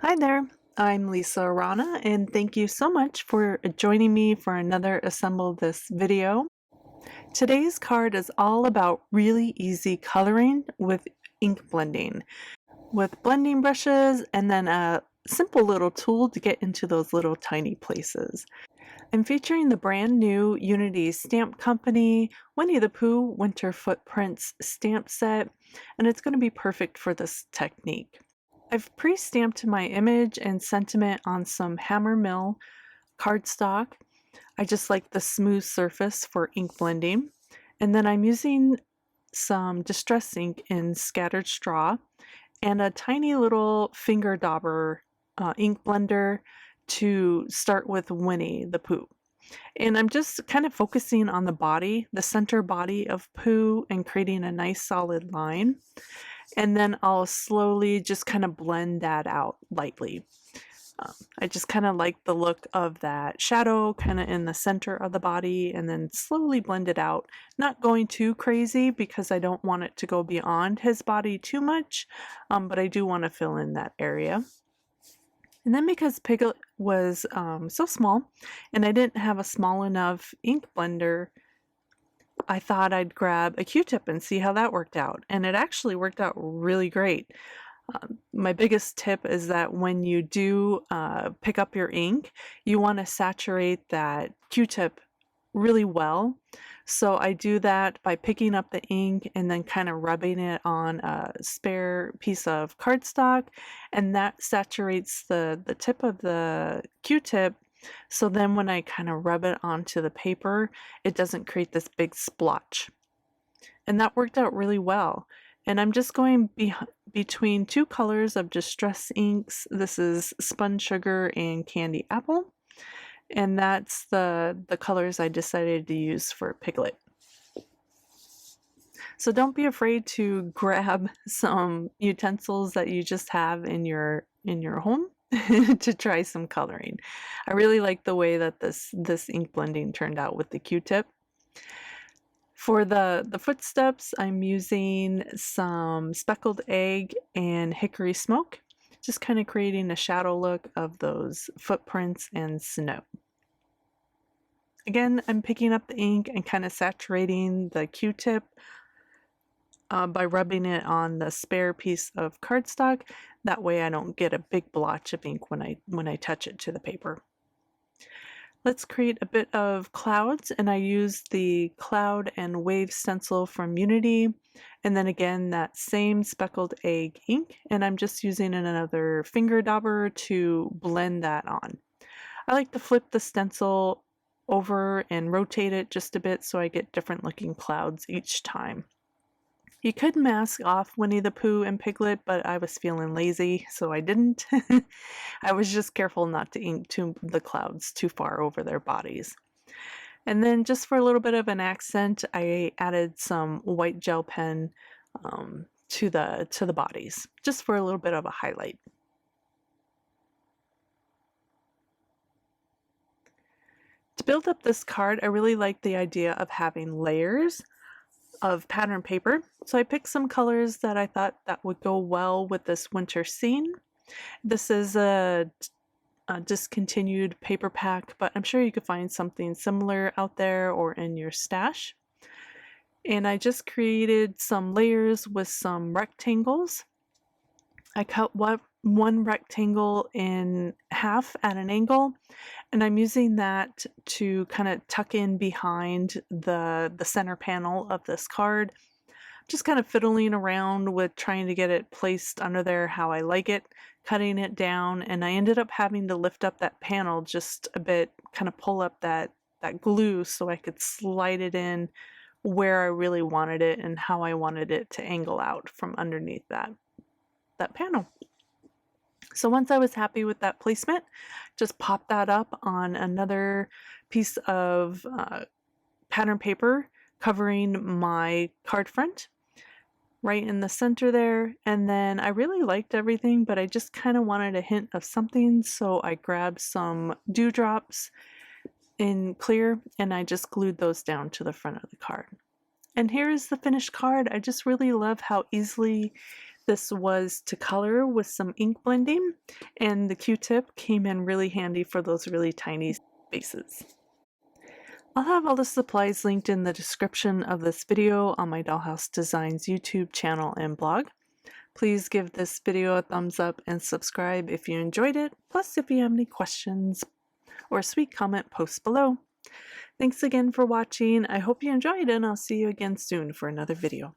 Hi there, I'm Lisa Arana, and thank you so much for joining me for another Assemble This video. Today's card is all about really easy coloring with ink blending, with blending brushes and then a simple little tool to get into those little tiny places. I'm featuring the brand new Unity Stamp Company Winnie the Pooh Winter Footprints stamp set, and it's going to be perfect for this technique. I've pre-stamped my image and sentiment on some hammer mill cardstock. I just like the smooth surface for ink blending. And then I'm using some distress ink in scattered straw and a tiny little finger dauber ink blender to start with Winnie the Pooh. And I'm just kind of focusing on the body, the center body of Pooh, and creating a nice solid line. And then I'll slowly just kind of blend that out lightly. I just kind of like the look of that shadow kind of in the center of the body and then slowly blend it out. Not going too crazy because I don't want it to go beyond his body too much, but I do want to fill in that area. And then because Piglet was so small and I didn't have a small enough ink blender, I thought I'd grab a Q-tip and see how that worked out. And it actually worked out really great. My biggest tip is that when you do pick up your ink, you want to saturate that Q-tip really well. So I do that by picking up the ink and then kind of rubbing it on a spare piece of cardstock, and that saturates the tip of the Q-tip. So then when I kind of rub it onto the paper, it doesn't create this big splotch. And that worked out really well. And I'm just going between two colors of distress inks. This is Spun Sugar and Candy Apple. And that's the colors I decided to use for Piglet. So don't be afraid to grab some utensils that you just have in your home to try some coloring. I really like the way that this ink blending turned out with the Q-tip. For the footsteps, I'm using some speckled egg and hickory smoke, just kind of creating a shadow look of those footprints and snow. Again, I'm picking up the ink and kind of saturating the Q-tip by rubbing it on the spare piece of cardstock. That way I don't get a big blotch of ink when I touch it to the paper. Let's create a bit of clouds, and I use the cloud and wave stencil from Unity, and then again that same speckled egg ink, and I'm just using another finger dauber to blend that on. I like to flip the stencil over and rotate it just a bit so I get different looking clouds each time. You could mask off Winnie the Pooh and Piglet, but I was feeling lazy, so I didn't. I was just careful not to ink the clouds too far over their bodies. And then just for a little bit of an accent, I added some white gel pen to the bodies, just for a little bit of a highlight. To build up this card, I really like the idea of having layers of pattern paper. So I picked some colors that I thought that would go well with this winter scene. This is a discontinued paper pack, but I'm sure you could find something similar out there or in your stash. And I just created some layers with some rectangles. I cut one rectangle in half at an angle, and I'm using that to kind of tuck in behind the center panel of this card. Just kind of fiddling around with trying to get it placed under there how I like it, cutting it down, and I ended up having to lift up that panel just a bit, kind of pull up that glue so I could slide it in where I really wanted it and how I wanted it to angle out from underneath that panel. So once I was happy with that placement, just pop that up on another piece of pattern paper covering my card front right in the center there. And then I really liked everything, but I just kind of wanted a hint of something, so I grabbed some dewdrops in clear and I just glued those down to the front of the card. And here is the finished card. I just really love how easily This was to color with some ink blending, and the Q-tip came in really handy for those really tiny spaces. I'll have all the supplies linked in the description of this video on my Dahlhouse Designs YouTube channel and blog. Please give this video a thumbs up and subscribe if you enjoyed it. Plus, if you have any questions or a sweet comment, post below. Thanks again for watching. I hope you enjoyed, and I'll see you again soon for another video.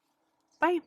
Bye!